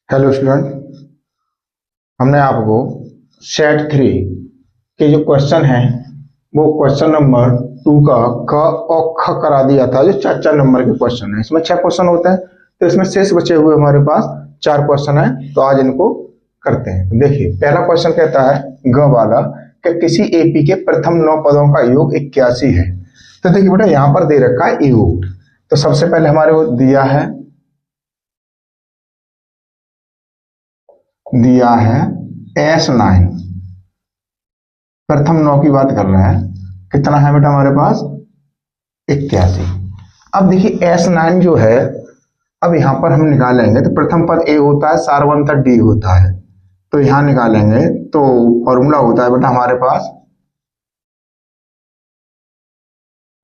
Hello student, हमने आपको set 3 के जो क्वेश्चन है वो क्वेश्चन नंबर 2 का क और ख करा दिया था। जो 4 नंबर के क्वेश्चन है, इसमें 6 क्वेश्चन होते हैं, तो इसमें शेष बचे हुए हमारे पास 4 क्वेश्चन है। तो आज इनको करते हैं। तो देखिए, पहला क्वेश्चन कहता है ग वाला कि किसी एपी के प्रथम 9 पदों का योग 81 है। तो देखिए बेटा, यहाँ पर दे रखा है योग। तो सबसे पहले हमारे को दिया है S9, प्रथम 9 की बात कर रहा है। कितना है बेटा हमारे पास? 81। अब देखिए S9 जो है, अब यहां पर हम निकालेंगे तो प्रथम पद A होता है, सार्वंतर D होता है। तो यहां निकालेंगे तो फॉर्मूला होता है बेटा हमारे पास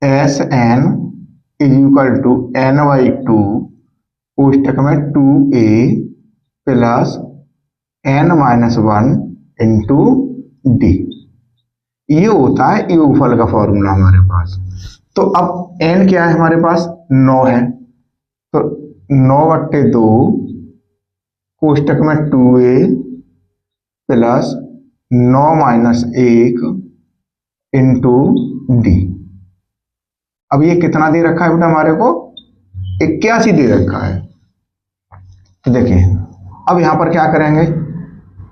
Sn इक्वल टू n/2 कोष्टक में 2A plus n-1 into D. ये होता है योगफल का फॉर्मूला हमारे पास। तो अब n क्या है हमारे पास? 9 है। तो 9/2 कोष्टक में 2A प्लस 9-1 इंटू डी। अब ये कितना दे रखा है बेटा हमारे को? 81 दे रखा है। तो देखिए, अब यहां पर क्या करेंगे?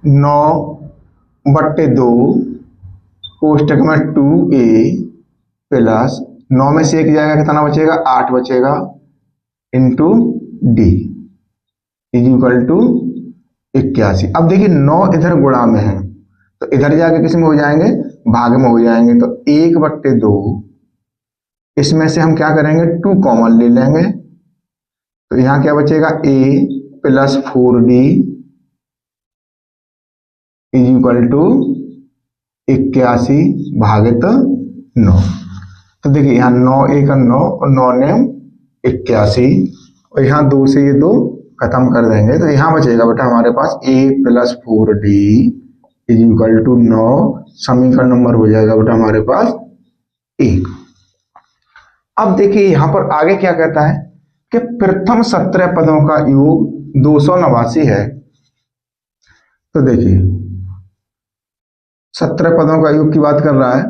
9/2 कोष्टक में 2A प्लस 9 में से 1 जाएगा, कितना बचेगा? 8 बचेगा, इंटू डी इक्वल टू 81। अब देखिए 9 इधर गुणा में है, तो इधर जाके किस में हो जाएंगे? भाग में हो जाएंगे। तो 1/2 इसमें से हम क्या करेंगे? 2 कॉमन ले लेंगे। तो यहां क्या बचेगा? A plus 4D equal to 81 भागित 9। तो देखिए यहाँ 9 1 9 और 9 ने 81, और यहाँ 2 से ये 2 खत्म कर देंगे। तो यहाँ बचेगा बेटा हमारे पास A plus 4D equal to 9। समीकरण नंबर हो जाएगा बेटा हमारे पास 1। अब देखिए यहाँ पर आगे क्या कहता है कि प्रथम 17 पदों का योग 289 है। तो देखिए 17 पदों का योग की बात कर रहा है,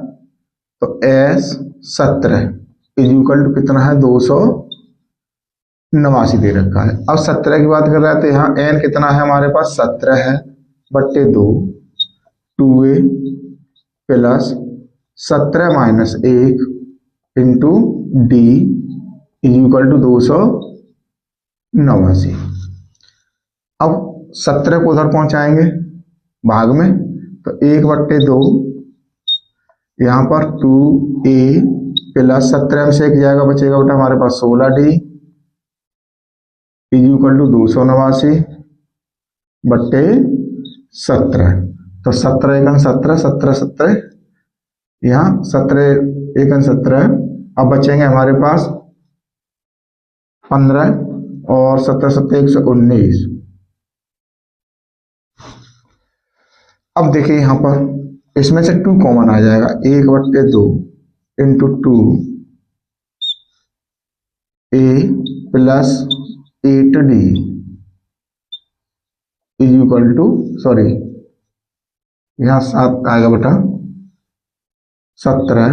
तो S17 इक्वल टू कितना है? 289 दे रखा है। अब 17 की बात कर रहा है, तो यहाँ n कितना है हमारे पास? 17 है बट्टे 2 2A plus 17-1 into d equal to 289। अब 17 को उधर पहुंचाएंगे भाग में, तो 1/2 यहाँ पर 2A प्लस 17 में से 1 जाएगा, बचेगा बेटा हमारे पास 16D इक्वल टू 289 बट्टे 17। तो 17 1 17 17 17, यहाँ 17 1 17। अब बचेंगे हमारे पास 15 और 17 17 119। अब देखिए यहाँ पर इसमें से 2 कॉमन आ जाएगा। 1/2 into 2A plus 8D equal to, sorry यहाँ 7 आएगा बेटा 17।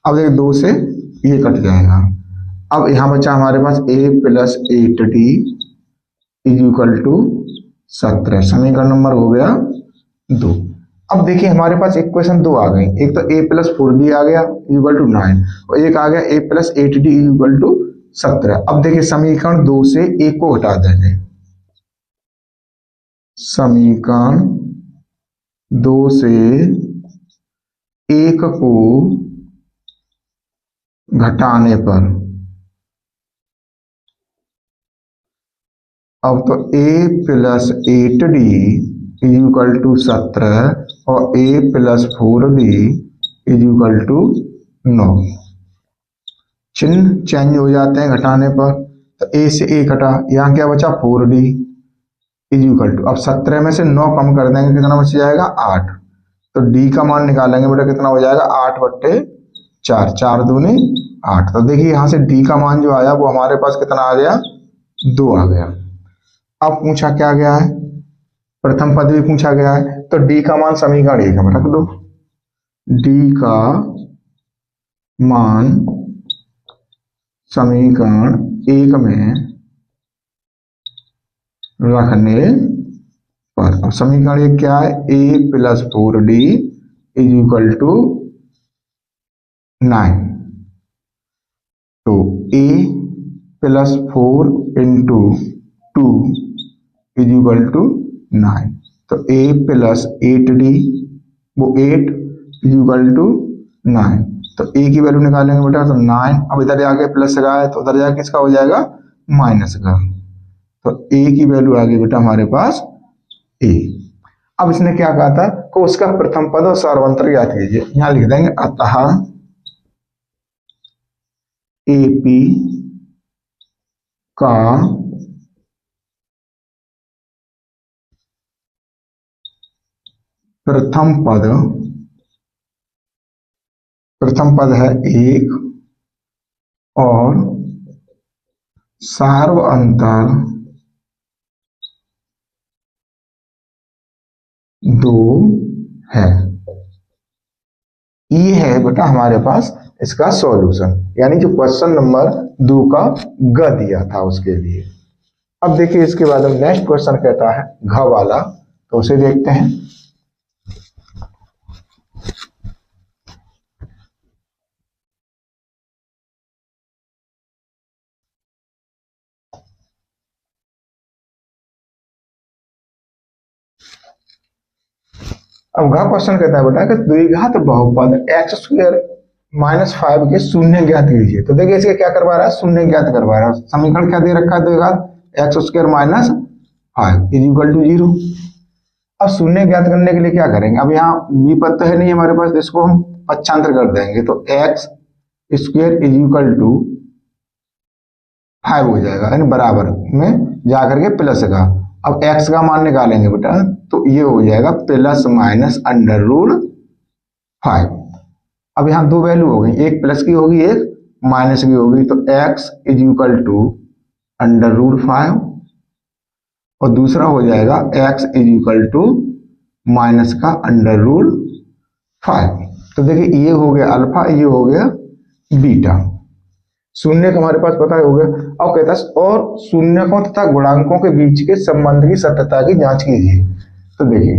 अब देखिए 2 से ये कट जाएगा। अब यहाँ बचा हमारे पास A plus 8D equal to 17। समीकरण नंबर हो गया 2। अब देखिए हमारे पास इक्वेशन 2 आ गई। एक तो A प्लस 4D आ गया इक्वल टू 9, और एक आ गया A plus 8D equal to 17। अब देखिए समीकरण 2 से 1 को हटा देंगे। समीकरण 2 से 1 को घटाने पर अब तो A plus 8D equal to 17 और A plus 4D equal to 9। चिन्ह चेंज हो जाते हैं घटाने पर। तो A से 1 घटा, यहाँ क्या बचा? 4D इक्वल टू, अब 17 में से 9 कम कर देंगे, कितना बच जाएगा? 8। तो D का मान निकालेंगे बेटा, कितना हो जाएगा? 8/4, 4 दूनी 8। तो देखिए यहाँ से D का मान जो आया वो हमारे पास कितना आ गया? 2 आ गया। अब पूछा क्या गया है, प्रथम पद भी पूछा गया है, तो डी का मान समीकरण 1 में रख दो। डी का मान समीकरण 1 में रखने पर, अब समीकरण 1 क्या है, A plus 4d is equal to 9। तो a plus 4 into 2 is equal to 9। तो a प्लस 8d, वो 8 इज इक्वल टू 9। तो a की वैल्यू निकालेंगे बेटा तो 9। अब इधर जाके प्लस का है तो उधर जाके किसका हो जाएगा, माइनस का। तो a की वैल्यू आ गई बेटा हमारे पास a। अब इसने क्या कहा था कि उसका प्रथम पद और सार्वंतर ज्ञात कीजिए। यहां लिख देंगे अतः AP का प्रथम पद है 1 और सार्वअंतर 2 है। ये है बेटा हमारे पास इसका सॉल्यूशन, यानी जो क्वेश्चन नंबर 2 का ग दिया था उसके लिए। अब देखिए इसके बाद हम नेक्स्ट क्वेश्चन कहता है घ वाला, तो उसे देखते हैं। अब घ क्वेश्चन कहता है बेटा कि द्विघात बहुपद x² माइनस 5 के शून्य ज्ञात कीजिए। तो देखिए इसके क्या करवा रहा है, शून्य ज्ञात करवा रहा है। समीकरण क्या दे रखा है, द्विघात x² minus 5 is equal to 0। अब शून्य ज्ञात करने के लिए क्या करेंगे, अब यहाँ b पद तो है नहीं हमारे पास, इसको हम पक्षांतर कर देंगे तो x² इज इक्वल टू 5 हो जाएगा, यानी बराबर में जाकर के प्लस का। अब x का मान निकालेंगे बेटा तो ये हो जाएगा प्लस माइनस अंडर रूट 5। अब यहाँ दो वैल्यू हो गई, एक प्लस की होगी एक माइनस की होगी। तो x is equal to under root 5 और दूसरा हो जाएगा x is equal to minus का अंडर रूट 5। तो देखिए ये हो गया अल्फा, ये हो गया बीटा। शून्य का हमारे पास पता हो गया। अब कहता है और शून्यकों तथा गुणांकों के बीच के संबंध की सत्यता की जांच कीजिए। तो देखिए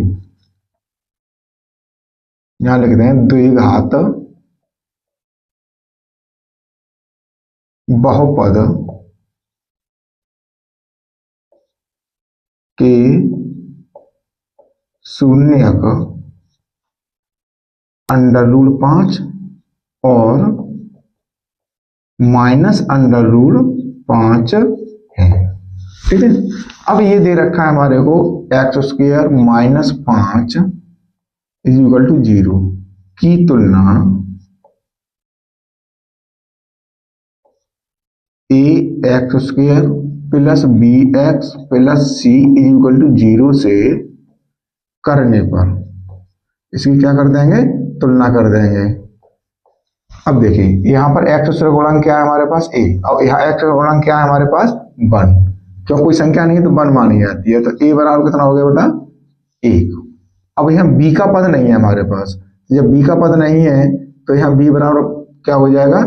यहां लिखते हैं द्विघात बहुपद के शून्यक अंडर रूट 5 और माइनस अंडर रूट 5 है। ठीक है, अब ये दे रखा है हमारे को x² minus 5 is equal to 0 की तुलना ax² plus bx plus c is equal to 0 से करने पर इसकी क्या कर देंगे, तुलना कर देंगे। अब देखिए यहाँ पर x का गुणांक क्या है हमारे पास a, और यहाँ x का गुणांक क्या है हमारे पास 1। क्यों, कोई संख्या नहीं है तो 1 मानी जाती है। तो a बराबर कितना हो गया बेटा 1। अब यहाँ b का पद नहीं है हमारे पास, जब b का पद नहीं है तो यहाँ b बराबर क्या हो जाएगा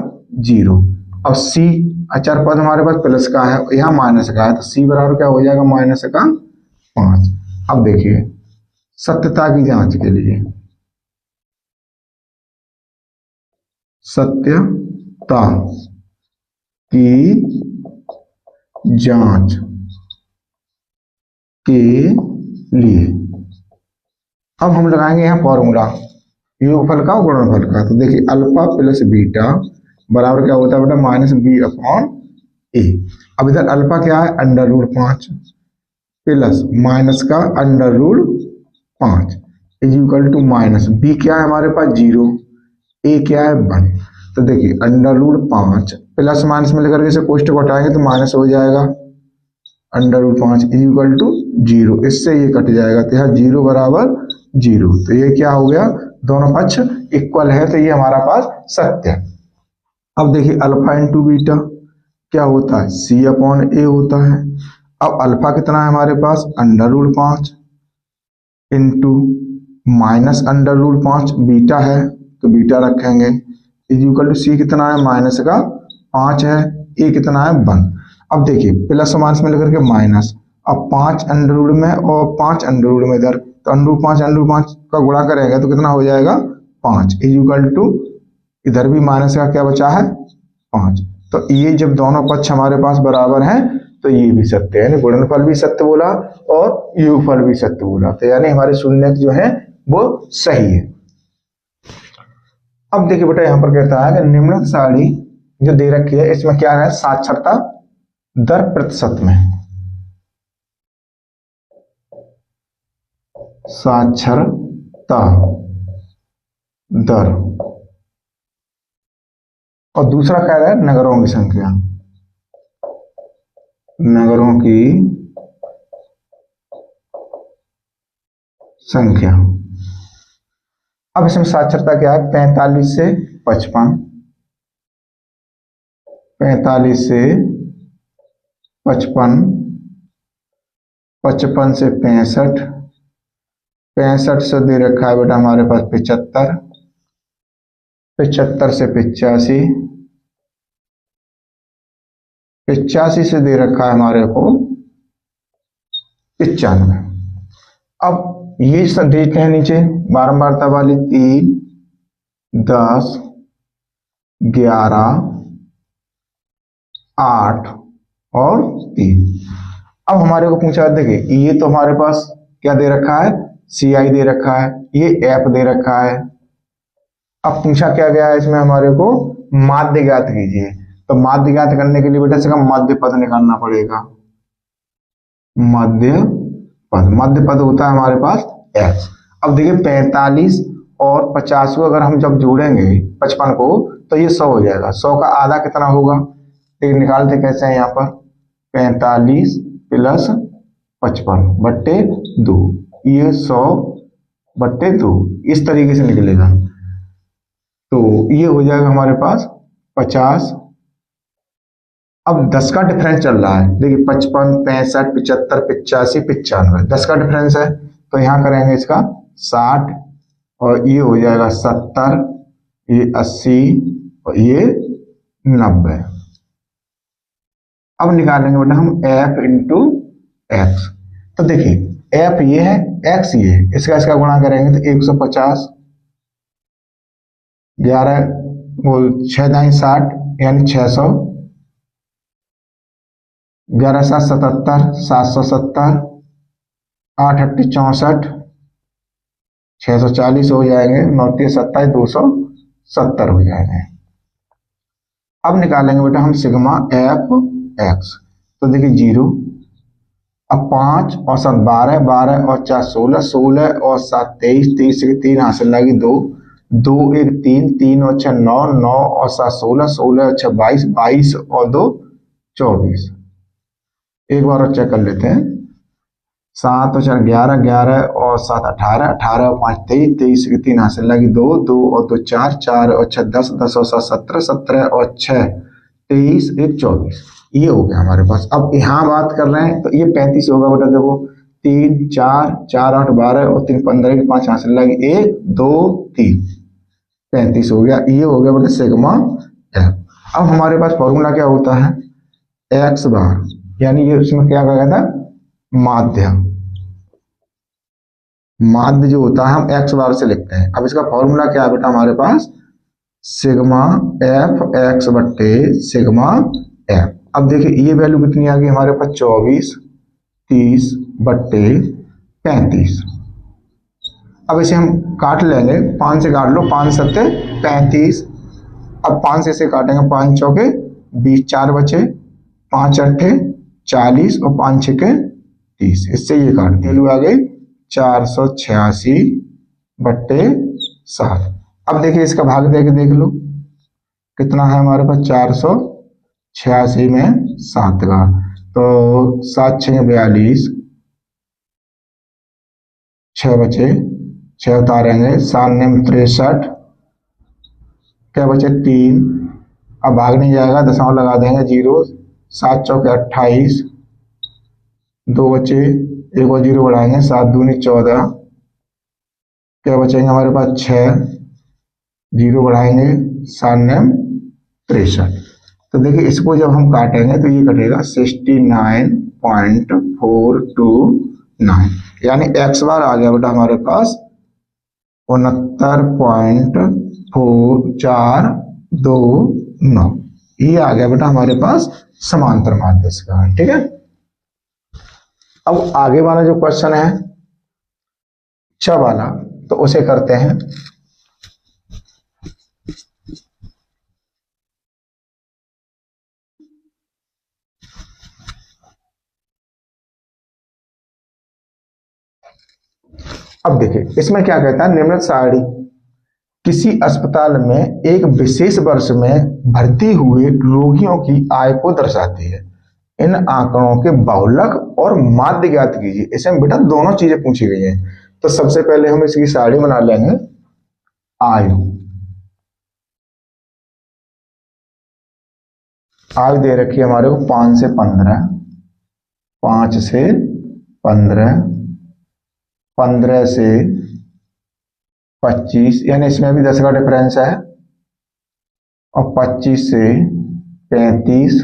0। अब c अचर पद हमारे पास प्लस का है, यहाँ माइनस का है, तो c बराबर क्या हो जाएगा माइनस का 5। अब देखिए सत्यता की जांच के लिए, सत्यता की जांच के लिए अब हम लगाएंगे यहाँ फॉर्मूला योगफल का और गुणनफल का। तो देखिए अल्फा प्लस बीटा बराबर क्या होता है बेटा माइनस बी अपॉन ए। अब इधर अल्फा क्या है अंडर रूट 5 प्लस माइनस का under root 5 is equal to minus b क्या है हमारे पास 0, ए क्या है 1। तो देखिए अंडर रूट 5 प्लस माइनस में लेकर के इसे कोष्टक हटाएंगे तो माइनस हो जाएगा, under root 5 is equal to 0, इससे ये कट जाएगा तो यहाँ 0 बराबर 0। तो ये क्या हो गया, दोनों पक्ष इक्वल है, तो ये हमारा पास सत्य है। अब देखिए अल्फा इंटू बीटा क्या होता है c अपॉन ए होता है। अब अल्फा कितना है हमारे पास, √5 इंटू -√5, बीटा है तो बीटा रखेंगे, इक्वल टू सी कितना है, माइनस का 5 है, ए कितना है 1। अब देखिए प्लस माइनस में लेकर के माइनस, अब 5 अंडर में और 5 अंडर में इधर, तो √5 का गुणा करेंगे तो कितना हो जाएगा 5, इक्वल टू इधर भी माइनस का क्या बचा है 5। तो ये जब दोनों पक्ष हमारे पास बराबर हैं तो ये भी सत्य है, यानी गुणनफल भी सत्य बोला और योगफल भी सत्य बोला, तो यानी हमारे शून्यक जो है वो सही है। अब देखिए बेटा यहाँ पर कहता है कि निम्नलिखित सारणी जो दे रखी है इसमें क्या है, साक्षरता दर प्रतिशत में, साक्षरता दर, और दूसरा क्या है, नगरों की संख्या, नगरों की संख्या। अब इसमें साक्षरता क्या है, 45 से 55, 45 से 55, 55 से 65, 65 से दे रखा है बेटा हमारे पास 75, 75 से 85, 85 से दे रखा है हमारे को 95। अब ये सब देते हैं नीचे बारंबारता वाली 3, 10, 11, 8 और 3। अब हमारे को पूछा, देखिए ये तो हमारे पास क्या दे रखा है, CI दे रखा है, ये F दे रखा है। अब पूछा क्या गया है इसमें हमारे को, माध्य ज्ञात कीजिए, तो माध्य ज्ञात करने के लिए बेटा इसका माध्य पद निकालना पड़ेगा, माध्य पद होता है हमारे पास x। अब देखिए 45 और 50 को अगर हम जब जोड़ेंगे 55 को तो ये 100 हो जाएगा, 100 का आधा कितना होगा, एक निकालते कैसे हैं यहाँ पर, 45 प्लस 55 बट्टे 2, ये 100 बट्टे 2 इस तरीके से निकलेगा, तो ये हो जाएगा हमारे पास 50। अब 10 का डिफरेंस चल रहा है, देखिए 55, 65, 75, 85, 95, 10 का डिफरेंस है, तो यहाँ करेंगे इसका 60 और ये हो जाएगा 70, ये 80 और ये 90। अब निकालेंगे बेटा हम f इंटू एक्स, तो देखिए f ये है, x ये है, इसका गुणा करेंगे तो 150, 11 6 60 यानी 600, 11 7 77, 770, 8 8 64, 640 हो जाएंगे, 9 27 270 हो जाएंगे। अब निकालेंगे बेटा हम सिग्मा एफ एक्स, तो देखिए 0, अब 5 और 7 12, 12 और 4 16, 16 और 7 23, 23 से 3 हासिल लगी 2, 2 1 3, 3 और 6 9, 9 और 7 16, 16 और 6 22, 22 और 2 24। एक बार और चेक कर लेते हैं, 7 और 4 11, 11 और 7 18, 18 और 5 23, 23 के 3 हासिल लगी 2, 2 और 2 4, 4 और 6 10, 10 और 7 17, 17 और 6 23, 1 24, ये हो गया हमारे पास। अब यहाँ बात कर रहे हैं तो ये 35 होगा बेटा, देखो 3 4 4 8 12 और 3 15 के 5 हासिल लगी 1 2 3, 35 हो गया, ये हो गया बेटा सिग्मा एफ। अब हमारे पास फॉर्मूला क्या होता है, एक्स बार, यानी ये उसमें क्या कहा गया था, माध्य, माध्य जो होता है हम एक्स बार से लिखते हैं। अब इसका फॉर्मूला क्या है बेटा हमारे पास, सिग्मा एफ एक्स बट्टे सिग्मा एफ। अब देखिए ये वैल्यू कितनी आ गई हमारे पास, 24 30 बट्टे 35। अब इसे हम काट लेंगे, 5 से काट लो, 5 सत्ते 35, अब 5 से काटेंगे, 5 चौके 20, 4 बचे, 5 अट्ठे 40 और 5 छके 30, इससे ये काट वैल्यू आ गई 486 बट्टे 7। अब देखिए इसका भाग दे के देख लो कितना है हमारे पास, 486 में 7 का, तो 7 6 42, 6 बचे, 6 उतारेंगे, 7 9 63, क्या बचे 3, अब भाग नहीं जाएगा, दशमलव लगा देंगे 0, 7 चौके 28, दो बचे, एक और जीरो बढ़ाएंगे, 7 दूनी 14, क्या बचेंगे हमारे पास 6, जीरो बढ़ाएंगे 7 नेम 63। तो देखिए इसको जब हम काटेंगे तो ये कटेगा 69.429, यानी एक्स बार आ गया बेटा हमारे पास 69.429, ये आ गया बेटा हमारे पास समांतर माध्यस का। ठीक है, अब आगे वाला जो क्वेश्चन है छ वाला, तो उसे करते हैं। अब देखिए इसमें क्या कहता है, निम्न सारणी किसी अस्पताल में एक विशेष वर्ष में भर्ती हुए रोगियों की आय को दर्शाती है। इन आंकड़ों के बहुलक और माध्य ज्ञात कीजिए। इसमें बेटा दोनों चीजें पूछी गई हैं। तो सबसे पहले हम इसकी सारणी बना लेंगे। आयु, आयु दे रखी है हमारे को 5 से 15, 5 से 15, 15 से 25, यानी इसमें भी 10 का डिफरेंस है, और 25 से 35,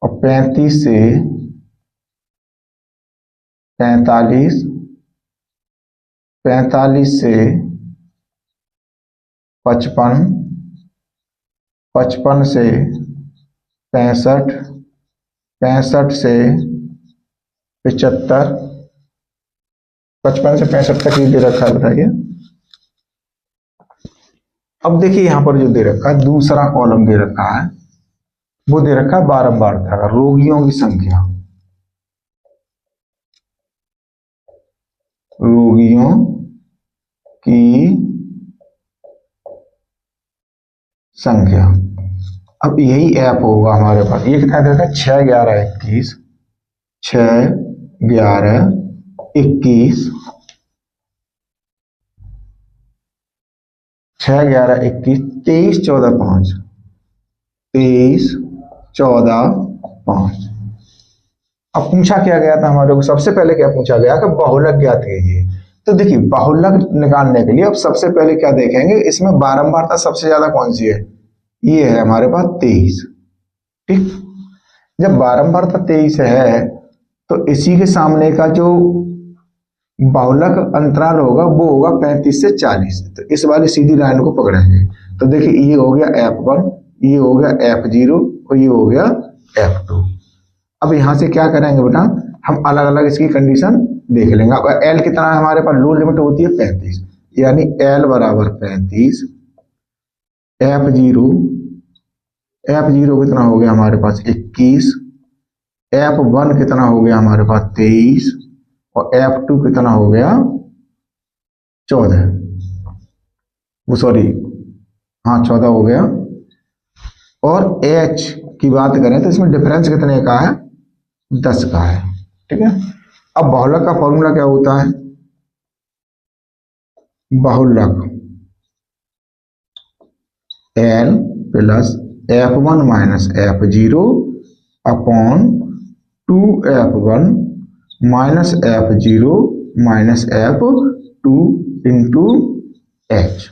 और 35 से 45, 45 से 55, 55 से 65, 65 से 75, 55 से 65 तक ये दे रखा है बताइए। अब देखिए यहां पर जो दे रखा है दूसरा कॉलम दे रखा है, वो दे रखा है बारंबारता का, रोगियों की संख्या, रोगियों की संख्या। अब यही ऐप होगा हमारे पास, ये कितना दे रखा है 6, 11, 21, 6, 11, 21, 6, 11, 21, 23, 14, 5, 23, 14, 5। अब पूछा क्या गया था हमारे को, सबसे पहले क्या पूछा गया कि बहुलक ज्ञात कीजिए। तो देखिए बहुलक निकालने के लिए अब सबसे पहले क्या देखेंगे, इसमें बारंबारता सबसे ज्यादा कौन सी है, ये है हमारे पास 23। ठीक, जब बारंबारता 23 है तो इसी के सामने का जो बहुलक अंतराल होगा वो होगा 35 से 40। तो इस वाली सीधी लाइन को पकड़ेंगे। तो देखिए ये हो गया F1, ये हो गया F0 और ये हो गया F2। अब यहां से क्या करेंगे बेटा, हम अलग अलग इसकी कंडीशन देख लेंगे। अब L कितना है हमारे पास, लोड लिमिट होती है 35, यानी L बराबर 35, F0, F0 कितना हो गया हमारे पास 21, F1 कितना हो गया हमारे पास 23, और F2 कितना हो गया 14, वो सॉरी हाँ 14 हो गया। और H की बात करें तो इसमें डिफरेंस कितने का है, 10 का है। ठीक है, अब बहुलक का फॉर्मूला क्या होता है, बहुलक L plus F1 minus F0 upon 2F1 minus F0 minus F2 into H,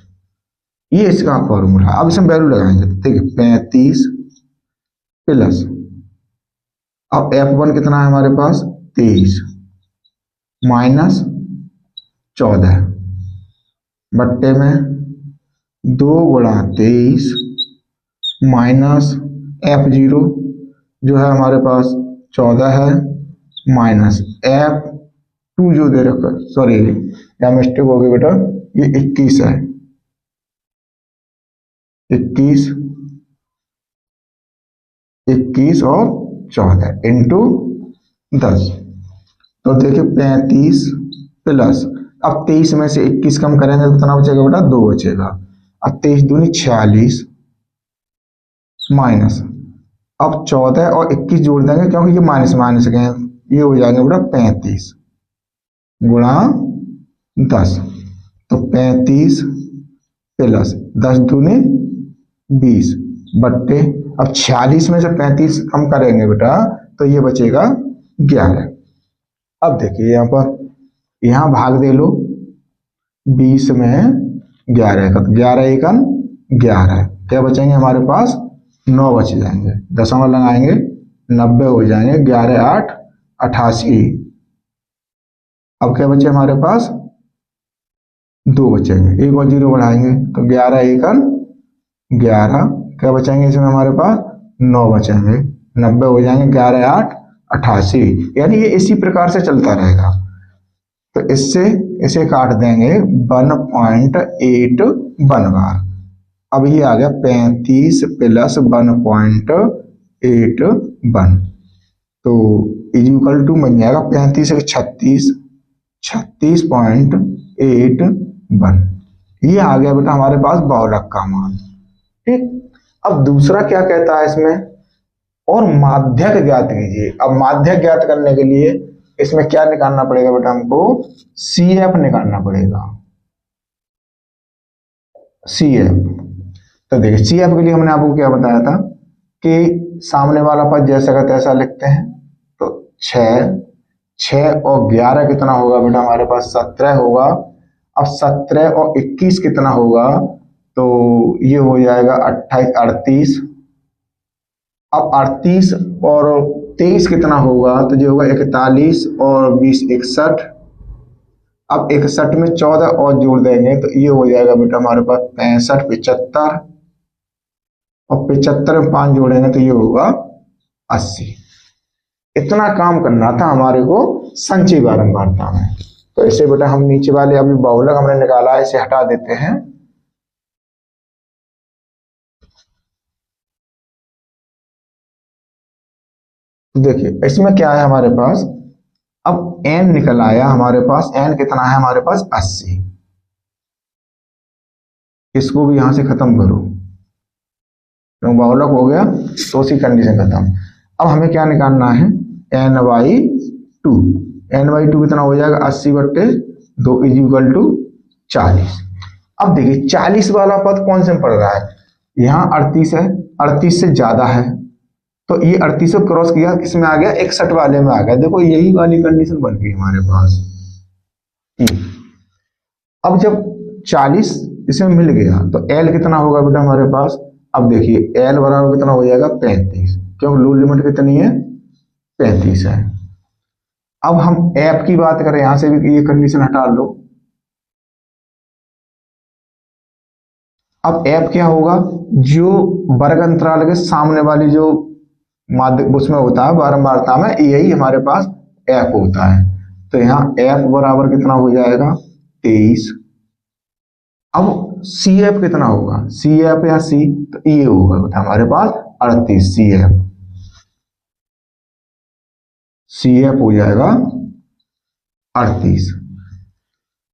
ये इसका फॉर्मूला। अब इसमें वैल्यू लगाएंगे, ठीक है 35 प्लस, अब F1 कितना है हमारे पास 23 माइनस 14 बट्टे में 2 गुणा 23 माइनस F0 जो है हमारे पास 14 है, माइनस F2 जो दे रखा, सॉरी या मिस्टेक हो गई बेटा, ये 21 है, 21, 21 और 14 इंटू 10। तो देखिए 35 प्लस, अब 23 में से 21 कम करेंगे तो कितना बचेगा बेटा, 2 बचेगा। अब 23 दूनी 46 माइनस, अब 14 और 21 जोड़ देंगे क्योंकि ये माइनस माइनस गए, ये हो जाएंगे बेटा 35 गुणा 10, तो 35 प्लस 10 दूनी 20 बट्टे, अब 46 में से 35 कम करेंगे बेटा तो ये बचेगा 11। अब देखिए यहाँ पर, यहाँ भाग दे लो 20 में 11 का, तो 11 एकम 11, क्या बचेंगे हमारे पास 9 बच जाएंगे, दशमलव लगाएंगे 90 हो जाएंगे, 11 8 88। अब क्या बचे हमारे पास 2 बचेंगे, एक और 0 बढ़ाएंगे तो 11 एकम 11, क्या बचेंगे इसमें हमारे पास 9 बचेंगे, 90 हो जाएंगे, 11 8 88। यानी ये इसी प्रकार से चलता रहेगा। तो इससे इसे काट देंगे 1.8 1 बार। अब ये आ गया 35 प्लस 1.8 1, तो इक्वल टू बन जाएगा 35 से 36, 36.8 1। ये आ गया बेटा हमारे पास बहुलक का मान। ठीक, अब दूसरा क्या कहता है इसमें, और माध्यक ज्ञात कीजिए। अब माध्यक ज्ञात करने के लिए इसमें क्या निकालना पड़ेगा बेटा, हमको CF निकालना पड़ेगा, CF। तो देखिए CF के लिए हमने आपको क्या बताया था कि सामने वाला पद जैसा का तैसा लिखते हैं, तो 6 और 11 कितना होगा बेटा हमारे पास 17 होगा। अब 17 और 21 कितना होगा, तो ये हो जाएगा 28 38। अब 38 और 23 कितना होगा, तो ये होगा 41 और 20 61। अब 61 में 14 और जोड़ देंगे तो ये हो जाएगा बेटा हमारे पास 65 75, और 75 में 5 जोड़ेंगे तो ये होगा 80। इतना काम करना था हमारे को संचयी बारंबारता में। तो इसे बेटा हम नीचे वाले अभी बहुलक हमने निकाला है, इसे हटा देते हैं। देखिए इसमें क्या है हमारे पास, अब n निकल आया हमारे पास, n कितना है हमारे पास 80। इसको भी यहां से खत्म करो, क्योंकि बहुलक हो गया तो उसी कंडीशन खत्म। अब हमें क्या निकालना है, n/2। n/2 कितना हो जाएगा 80/2 इक्वल टू 40। अब देखिए 40 वाला पद कौन से में पड़ रहा है, यहाँ 38 है, 38 से ज्यादा है, तो ये 38 को क्रॉस किया किसमें आ गया 61 वाले में आ गया। देखो यही वाली कंडीशन बन गई हमारे पास। अब जब 40 इसमें मिल गया तो L कितना होगा बेटा हमारे पास, अब देखिए L बराबर कितना हो जाएगा 35, क्योंकि लोअर लिमिट कितनी है 35 है। अब हम F की बात करें, यहां से भी ये कंडीशन हटा लो। अब F क्या होगा, जो वर्ग अंतराल के सामने वाली जो माध्य उसमें होता है बारंबारता में, यही हमारे पास F होता है। तो यहाँ F बराबर कितना हो जाएगा 23। अब CF कितना होगा, CF या C, तो ये होगा बेटा हमारे पास 38 CF हो जाएगा 38।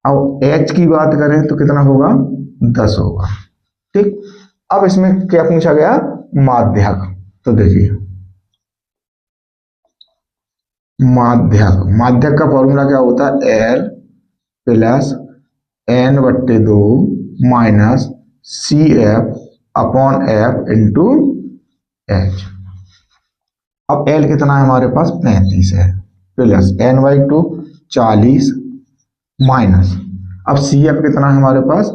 अब H की बात करें तो कितना होगा 10 होगा। ठीक, अब इसमें क्या पूछा गया माध्यक, तो देखिए माध्यक का फॉर्मूला क्या होता है, L plus n/2 minus CF upon F into H। अब L कितना है हमारे पास 35 है, प्लस n/2 40 माइनस, अब CF कितना है हमारे पास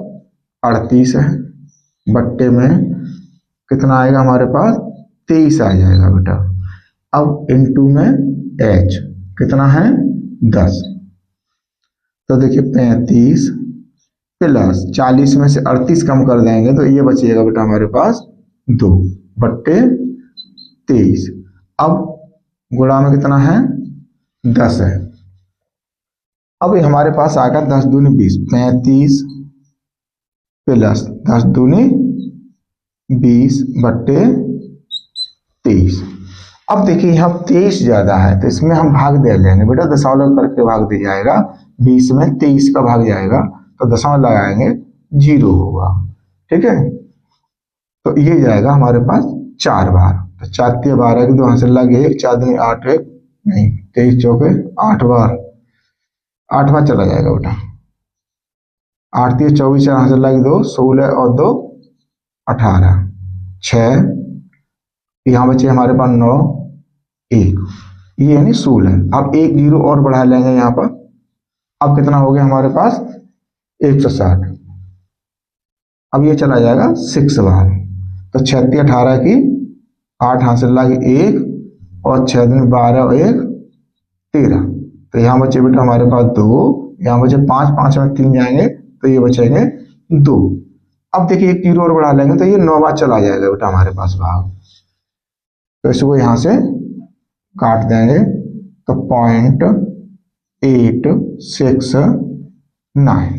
38 है, बट्टे में कितना आएगा हमारे पास 23 आ जाएगा बेटा। अब इंटू में H कितना है 10, तो देखिए 35 प्लस 40 में से 38 कम कर देंगे तो ये बचिएगा बेटा हमारे पास 2/23। अब गुणा में कितना है 10 है। अब ये हमारे पास आ गया 10 दूनी 20, 35 प्लस 10 दूनी 20/23। अब देखिए यहाँ 23 ज्यादा है तो इसमें हम भाग दे लेंगे बेटा, दशमलव करके भाग दिया जाएगा, 20 में 23 का भाग जाएगा तो दशमलव लगाएंगे 0 होगा। ठीक है, तो ये जाएगा हमारे पास 4 बार, तो 4 × 12 की 2 हाथ से लगे 1, 4 दूनी 8 1 नहीं 23 चौके 8 बार, 8 बार चला जाएगा बेटा, 8 × 24 4 हाथ से लगे 2 16 और 2 18 6, यहाँ बचे हमारे पास 9 1, ये यानी 16। अब एक जीरो और बढ़ा लेंगे यहाँ पर। अब कितना हो गया हमारे पास 160। अब ये चला जाएगा 6 बार। तो 36 18 की 8 हासिल लागे 1 और 6 दिन 12 और 1 13। तो यहाँ बचे बेटा हमारे पास 2, यहाँ बचे 5, 5 में 3 जाएंगे तो ये बचेंगे 2। अब देखिए एक जीरो और बढ़ा लेंगे तो ये 9 बार चला जाएगा बेटा हमारे पास भाग। तो इसको यहाँ से काट देंगे तो 0.869।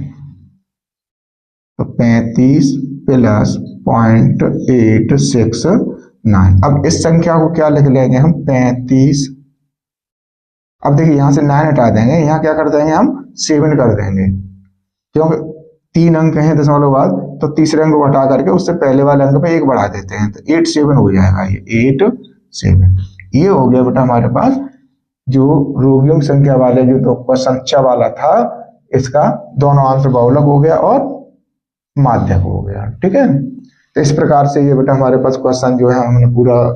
तो 35 प्लस 0.869। अब इस संख्या को क्या लिख लेंगे हम 35। अब देखिए यहां से 9 हटा देंगे, यहाँ क्या कर देंगे हम 7 कर देंगे, क्योंकि 3 अंक हैं दशमलव बाद, तो तीसरे अंक को हटा करके उससे पहले वाले अंक पे 1 बढ़ा देते हैं, तो 87 हो जाएगा। ये 87 ये हो गया बेटा हमारे पास जो रोगियों की संख्या वाले जो तो क्वेश्चन वाला था, इसका दोनों आंसर बहुलक हो गया और माध्यक हो गया। ठीक है, तो इस प्रकार से ये बेटा हमारे पास क्वेश्चन जो है हमने पूरा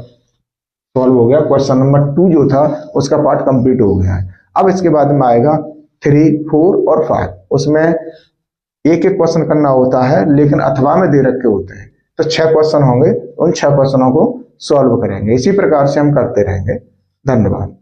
सॉल्व हो गया। क्वेश्चन नंबर 2 जो था उसका पार्ट कंप्लीट हो गया है। अब इसके बाद में आएगा 3, 4 और 5। उसमें एक एक क्वेश्चन करना होता है, लेकिन अथवा में दे रखे होते हैं, तो 6 क्वेश्चन होंगे, उन 6 क्वेश्चनों को सॉल्व करेंगे। इसी प्रकार से हम करते रहेंगे। धन्यवाद।